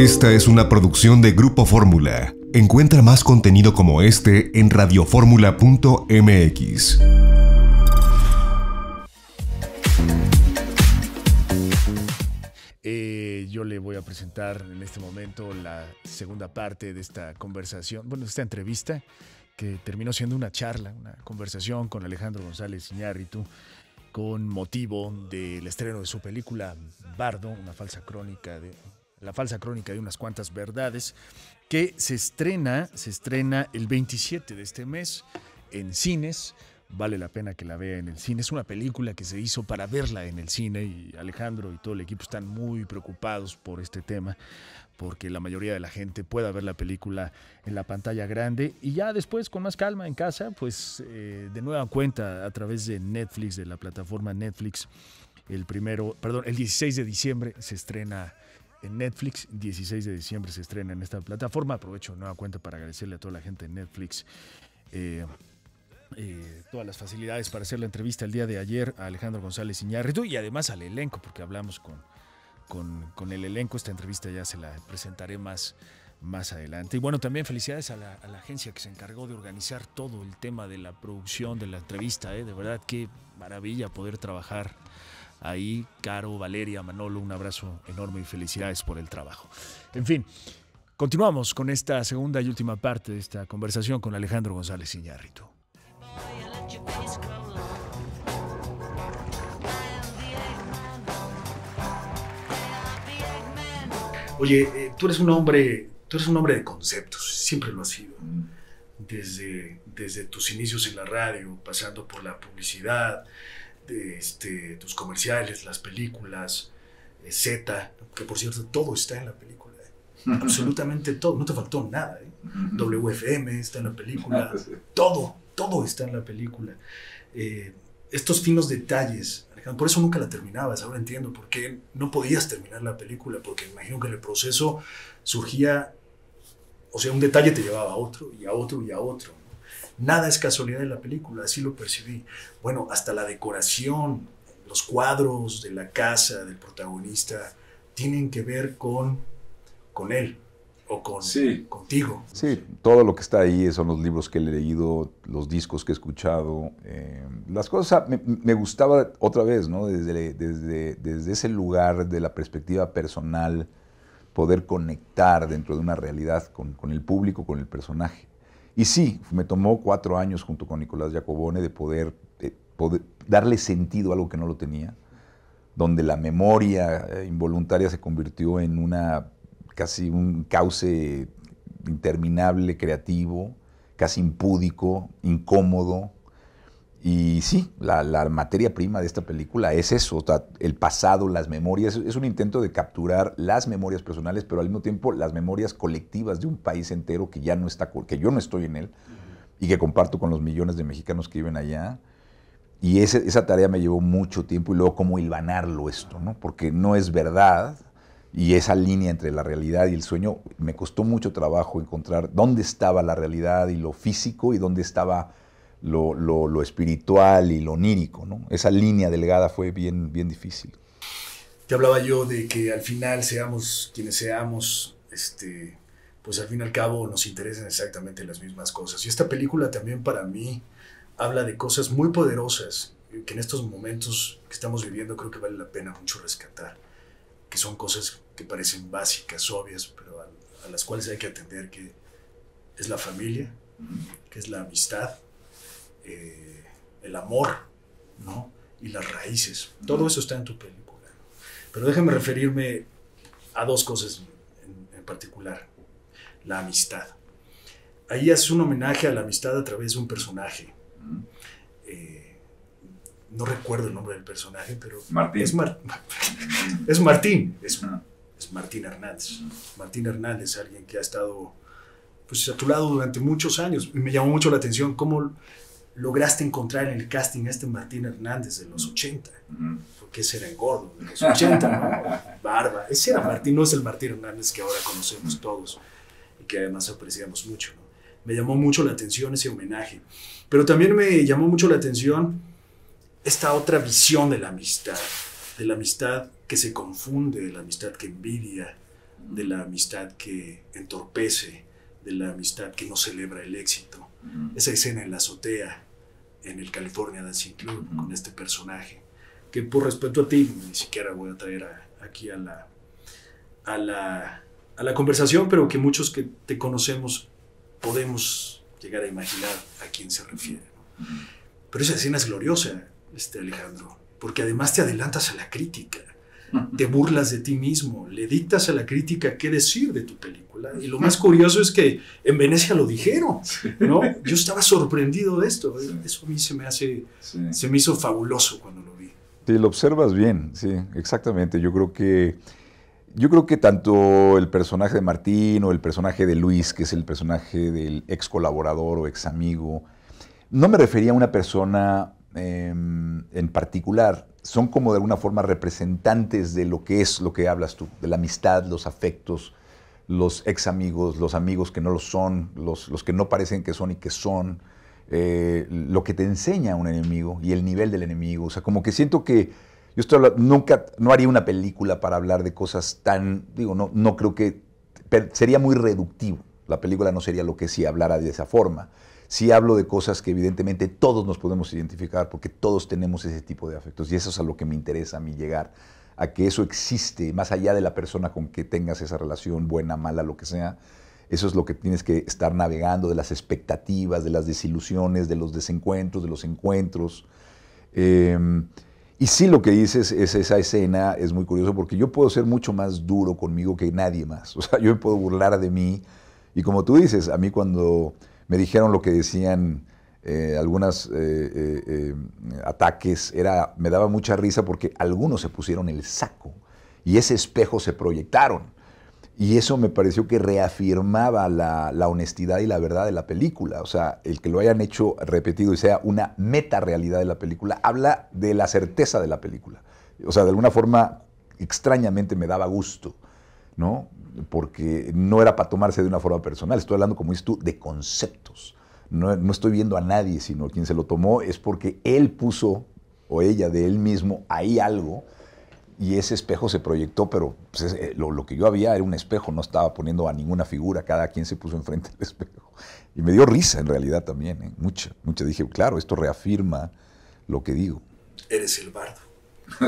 Esta es una producción de Grupo Fórmula. Encuentra más contenido como este en radioformula.mx. Yo le voy a presentar en este momento la segunda parte de esta conversación, bueno, esta entrevista que terminó siendo una charla, una conversación con Alejandro González Iñárritu con motivo del estreno de su película Bardo, la falsa crónica de unas cuantas verdades, que se estrena el 27 de este mes en cines. Vale la pena que la vea en el cine. Es una película que se hizo para verla en el cine y Alejandro y todo el equipo están muy preocupados por este tema, porque la mayoría de la gente pueda ver la película en la pantalla grande y ya después con más calma en casa, pues de nueva cuenta a través de Netflix, de la plataforma Netflix. El 16 de diciembre se estrena en Netflix, 16 de diciembre se estrena en esta plataforma. Aprovecho de nueva cuenta para agradecerle a toda la gente de Netflix todas las facilidades para hacer la entrevista el día de ayer a Alejandro González Iñárritu y además al elenco, porque hablamos con el elenco. Esta entrevista ya se la presentaré más adelante. Y bueno, también felicidades a la agencia que se encargó de organizar todo el tema de la producción de la entrevista. De verdad, qué maravilla poder trabajar ahí. Caro, Valeria, Manolo, un abrazo enorme y felicidades por el trabajo. En fin, continuamos con esta segunda y última parte de esta conversación con Alejandro González Iñárritu. Oye, tú eres un hombre de conceptos, siempre lo has sido. Desde tus inicios en la radio, pasando por la publicidad, tus comerciales, las películas, Z, que por cierto todo está en la película, absolutamente todo, no te faltó nada, WFM está en la película, todo está en la película. Estos finos detalles, Alejandro, por eso nunca la terminabas. Ahora entiendo por qué no podías terminar la película, porque imagino que en el proceso surgía, o sea, un detalle te llevaba a otro y a otro y a otro, ¿no? Nada es casualidad en la película, así lo percibí. Bueno, hasta la decoración, los cuadros de la casa del protagonista tienen que ver con él o contigo. Sí, todo lo que está ahí son los libros que he leído, los discos que he escuchado. Las cosas me gustaba otra vez, ¿no? Desde ese lugar de la perspectiva personal, poder conectar dentro de una realidad con el público, con el personaje. Y sí, me tomó 4 años junto con Nicolás Jacobone de poder darle sentido a algo que no lo tenía, donde la memoria involuntaria se convirtió en casi un cauce interminable, creativo, casi impúdico, incómodo. Y sí, la materia prima de esta película es eso, o sea, el pasado, las memorias. Es un intento de capturar las memorias personales, pero al mismo tiempo las memorias colectivas de un país entero que ya no está, que yo no estoy en él, y que comparto con los millones de mexicanos que viven allá. Y esa tarea me llevó mucho tiempo, y luego cómo hilvanarlo esto, ¿no? Porque no es verdad. Y esa línea entre la realidad y el sueño, me costó mucho trabajo encontrar dónde estaba la realidad y lo físico y dónde estaba lo espiritual y lo onírico, ¿no? Esa línea delgada fue bien difícil. Te hablaba yo de que al final seamos quienes seamos, pues al fin y al cabo nos interesan exactamente las mismas cosas. Y esta película también para mí habla de cosas muy poderosas que en estos momentos que estamos viviendo creo que vale la pena mucho rescatar, que son cosas que parecen básicas, obvias, pero a las cuales hay que atender, que es la familia, que es la amistad, el amor, ¿no? Y las raíces. Todo eso está en tu película. Pero déjame referirme a 2 cosas en particular. La amistad. Ahí haces un homenaje a la amistad a través de un personaje. No recuerdo el nombre del personaje, pero Martín. Es Martín. Es Martín Hernández. Martín Hernández, alguien que ha estado pues, a tu lado durante muchos años. Y me llamó mucho la atención cómo lograste encontrar en el casting a este Martín Hernández de los 80. Porque ese era el gordo de los 80, ¿no? Barba. Ese era Martín, no es el Martín Hernández que ahora conocemos todos y que además apreciamos mucho, ¿no? Me llamó mucho la atención ese homenaje. Pero también me llamó mucho la atención esta otra visión de la amistad que se confunde, la amistad que envidia, de la amistad que entorpece, de la amistad que no celebra el éxito. Esa escena en la azotea, en el California Dancing Club, con este personaje, que por respeto a ti, ni siquiera voy a traer aquí a la conversación, pero que muchos que te conocemos podemos llegar a imaginar a quién se refiere, ¿no? Pero esa escena es gloriosa, Alejandro, porque además te adelantas a la crítica, te burlas de ti mismo, le dictas a la crítica qué decir de tu película. Y lo más curioso es que en Venecia lo dijeron, ¿no? Yo estaba sorprendido de esto. Eso a mí se me hizo fabuloso cuando lo vi. Sí, lo observas bien, sí, exactamente. Yo creo que tanto el personaje de Martín o el personaje de Luis, que es el personaje del ex colaborador o ex amigo, no me refería a una persona en particular. Son como de alguna forma representantes de lo que es lo que hablas tú, de la amistad, los afectos, los ex amigos, los amigos que no lo son, los que no parecen que son y que son, lo que te enseña un enemigo y el nivel del enemigo. O sea, como que siento que yo nunca, no haría una película para hablar de cosas tan, no creo que, sería muy reductivo. La película no sería lo que si hablara de esa forma. Sí hablo de cosas que evidentemente todos nos podemos identificar porque todos tenemos ese tipo de afectos y eso es a lo que me interesa a mí llegar, a que eso existe más allá de la persona con que tengas esa relación, buena, mala, lo que sea. Eso es lo que tienes que estar navegando, de las expectativas, de las desilusiones, de los desencuentros, de los encuentros. Y sí, lo que dices es esa escena, es muy curioso porque yo puedo ser mucho más duro conmigo que nadie más. O sea, yo me puedo burlar de mí y como tú dices, a mí cuando me dijeron lo que decían algunos ataques, me daba mucha risa porque algunos se pusieron el saco y ese espejo se proyectaron. Y eso me pareció que reafirmaba la honestidad y la verdad de la película. O sea, el que lo hayan hecho repetido y sea una meta-realidad de la película, habla de la certeza de la película. O sea, de alguna forma, extrañamente me daba gusto, ¿no? Porque no era para tomarse de una forma personal. Estoy hablando, como dices tú, de conceptos. No estoy viendo a nadie, sino quien se lo tomó es porque él puso, o ella de él mismo, ahí algo, y ese espejo se proyectó, pero pues, lo que yo había era un espejo, no estaba poniendo a ninguna figura, cada quien se puso enfrente del espejo. Y me dio risa en realidad también, ¿eh? Mucha. Dije, claro, esto reafirma lo que digo. Eres el bardo.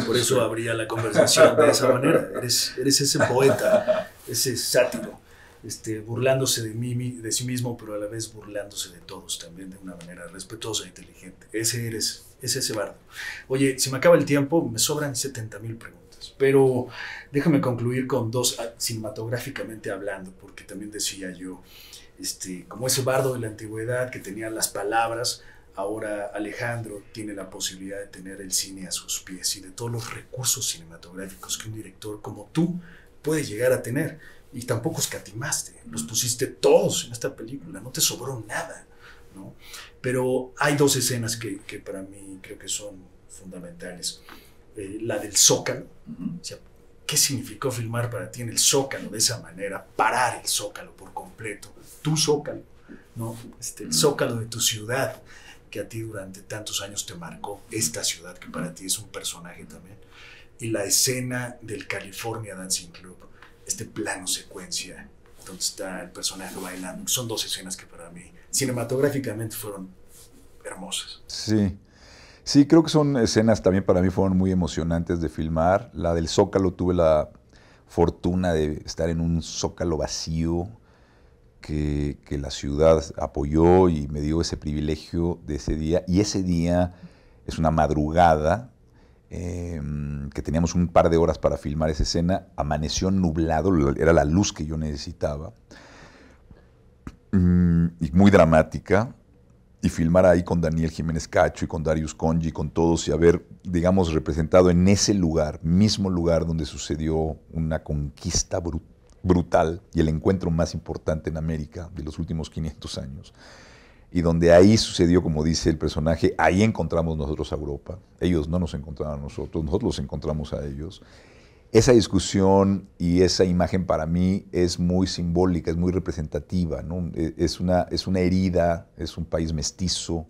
Por eso abría la conversación de esa manera. Eres ese poeta, ese sátiro, burlándose de sí mismo, pero a la vez burlándose de todos también de una manera respetuosa e inteligente. Es ese bardo. Oye, si me acaba el tiempo, me sobran 70,000 preguntas, pero déjame concluir con dos, cinematográficamente hablando, porque también decía yo, como ese bardo de la antigüedad que tenía las palabras, ahora Alejandro tiene la posibilidad de tener el cine a sus pies y de todos los recursos cinematográficos que un director como tú puede llegar a tener. Y tampoco escatimaste, los pusiste todos en esta película, no te sobró nada, ¿no? Pero hay dos escenas que para mí creo que son fundamentales. La del Zócalo, o sea, ¿qué significó filmar para ti en el Zócalo de esa manera? Parar el Zócalo por completo, tu Zócalo, ¿no? El Zócalo de tu ciudad, que a ti durante tantos años te marcó, esta ciudad que para ti es un personaje también. Y la escena del California Dancing Club, este plano secuencia donde está el personaje bailando. Son dos escenas que para mí cinematográficamente fueron hermosas. Sí, creo que son escenas también para mí fueron muy emocionantes de filmar. La del Zócalo, tuve la fortuna de estar en un Zócalo vacío que la ciudad apoyó y me dio ese privilegio de ese día. Y ese día es una madrugada que teníamos un par de horas para filmar esa escena, amaneció nublado, era la luz que yo necesitaba, y muy dramática, y filmar ahí con Daniel Jiménez Cacho y con Darius Conji, con todos, y haber, digamos, representado en ese lugar, mismo lugar donde sucedió una conquista brutal y el encuentro más importante en América de los últimos 500 años. Y donde ahí sucedió, como dice el personaje, ahí encontramos nosotros a Europa. Ellos no nos encontraron a nosotros los encontramos a ellos. Esa discusión y esa imagen para mí es muy simbólica, es muy representativa, ¿no? Es una herida, es un país mestizo,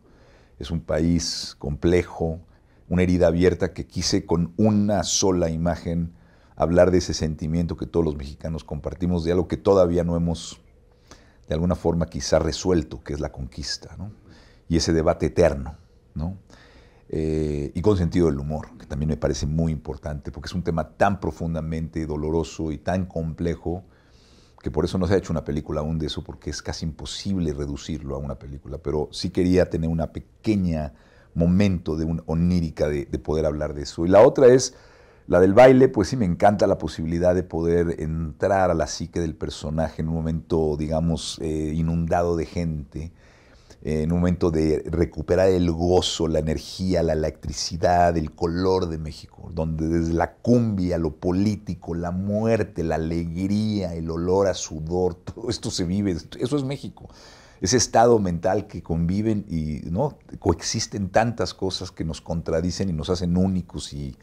es un país complejo, una herida abierta que quise con una sola imagen hablar de ese sentimiento que todos los mexicanos compartimos, de algo que todavía no hemos, de alguna forma, quizá resuelto, que es la conquista, ¿no? Y ese debate eterno, ¿no? Y con sentido del humor, que también me parece muy importante, porque es un tema tan profundamente doloroso y tan complejo, que por eso no se ha hecho una película aún de eso, porque es casi imposible reducirlo a una película, pero sí quería tener una pequeña momento de onírica de poder hablar de eso. Y la otra es la del baile. Pues sí, me encanta la posibilidad de poder entrar a la psique del personaje en un momento, digamos, inundado de gente, en un momento de recuperar el gozo, la energía, la electricidad, el color de México, donde desde la cumbia, lo político, la muerte, la alegría, el olor a sudor, todo esto se vive, eso es México. Ese estado mental que conviven y, ¿no?, coexisten tantas cosas que nos contradicen y nos hacen únicos y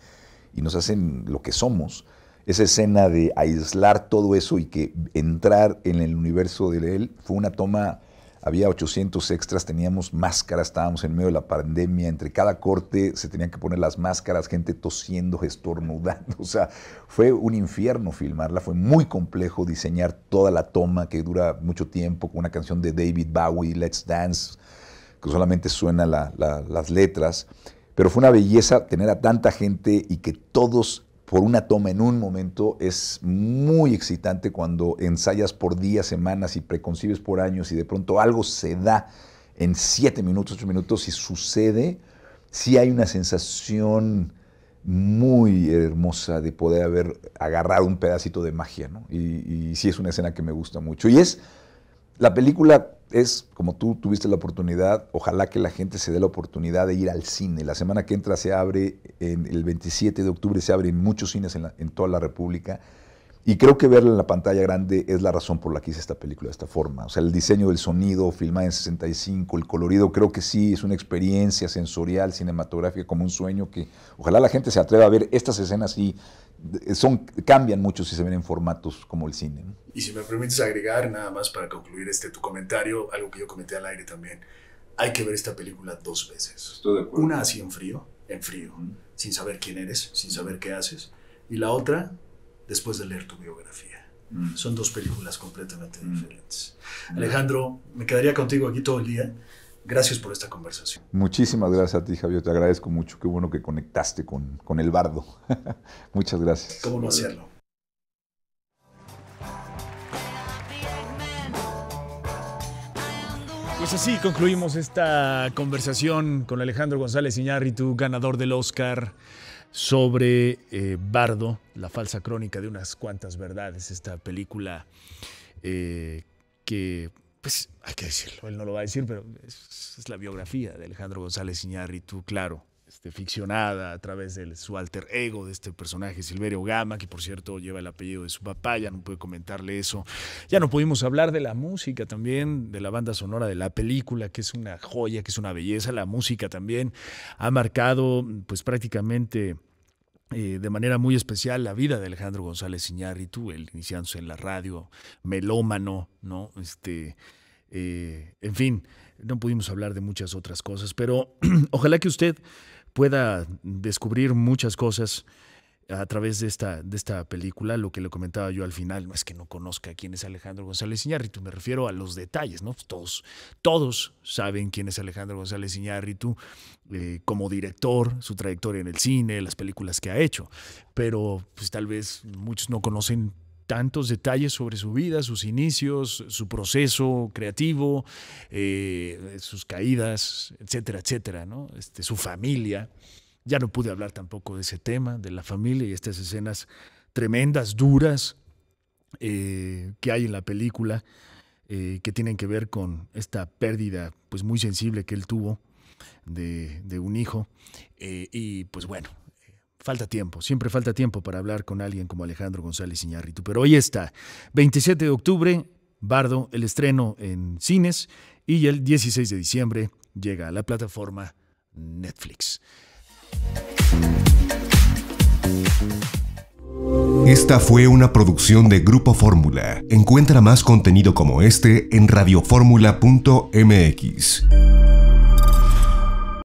nos hacen lo que somos. Esa escena de aislar todo eso y que entrar en el universo de él fue una toma. Había 800 extras, teníamos máscaras, estábamos en medio de la pandemia, entre cada corte se tenían que poner las máscaras, gente tosiendo, estornudando, o sea, fue un infierno filmarla, fue muy complejo diseñar toda la toma que dura mucho tiempo, con una canción de David Bowie, Let's Dance, que solamente suena las letras, pero fue una belleza tener a tanta gente y que todos por una toma en un momento. Es muy excitante cuando ensayas por días, semanas y preconcibes por años y de pronto algo se da en 7 minutos, 8 minutos y sucede. Sí hay una sensación muy hermosa de poder haber agarrado un pedacito de magia, ¿no? Y sí es una escena que me gusta mucho. Y la película es, como tú tuviste la oportunidad, ojalá que la gente se dé la oportunidad de ir al cine. La semana que entra se abre, el 27 de octubre se abre en muchos cines en toda la República. Y creo que verla en la pantalla grande es la razón por la que hice esta película de esta forma. O sea, el diseño del sonido, filmada en 65, el colorido, creo que sí es una experiencia sensorial, cinematográfica, como un sueño que ojalá la gente se atreva a ver. Estas escenas sí cambian mucho si se ven en formatos como el cine, ¿no? Y si me permites agregar, nada más para concluir tu comentario, algo que yo comenté al aire también, hay que ver esta película 2 veces. Estoy de acuerdo. Una así en frío, sin saber quién eres, sin saber qué haces, y la otra después de leer tu biografía. Son 2 películas completamente diferentes. Alejandro, me quedaría contigo aquí todo el día. Gracias por esta conversación. Muchísimas gracias a ti, Javier. Te agradezco mucho. Qué bueno que conectaste con el bardo. Muchas gracias. ¿Cómo no hacerlo? Pues así concluimos esta conversación con Alejandro González Iñárritu, ganador del Oscar, sobre Bardo, la falsa crónica de unas cuantas verdades. Esta película que, pues hay que decirlo, él no lo va a decir, pero es la biografía de Alejandro González Iñárritu, claro, ficcionada a través de su alter ego, de este personaje Silverio Gama, que por cierto lleva el apellido de su papá. Ya no pude comentarle eso. Ya no pudimos hablar de la música también, de la banda sonora de la película, que es una joya, que es una belleza. La música también ha marcado pues prácticamente de manera muy especial la vida de Alejandro González Iñárritu, él iniciándose en la radio, melómano, ¿no? En fin, no pudimos hablar de muchas otras cosas, pero ojalá que usted pueda descubrir muchas cosas a través de esta película. Lo que le comentaba yo al final, no es que no conozca quién es Alejandro González Iñárritu, me refiero a los detalles, ¿no? Todos saben quién es Alejandro González Iñárritu como director, su trayectoria en el cine, las películas que ha hecho, pero pues tal vez muchos no conocen tantos detalles sobre su vida, sus inicios, su proceso creativo, sus caídas, etcétera, etcétera, ¿no? Su familia. Ya no pude hablar tampoco de ese tema, de la familia y estas escenas tremendas, duras, que hay en la película, que tienen que ver con esta pérdida pues muy sensible que él tuvo de un hijo. Y pues bueno, falta tiempo, siempre falta tiempo para hablar con alguien como Alejandro González Iñárritu. Pero hoy está, 27 de octubre, Bardo, el estreno en cines, y el 16 de diciembre llega a la plataforma Netflix. Esta fue una producción de Grupo Fórmula. Encuentra más contenido como este en radioformula.mx.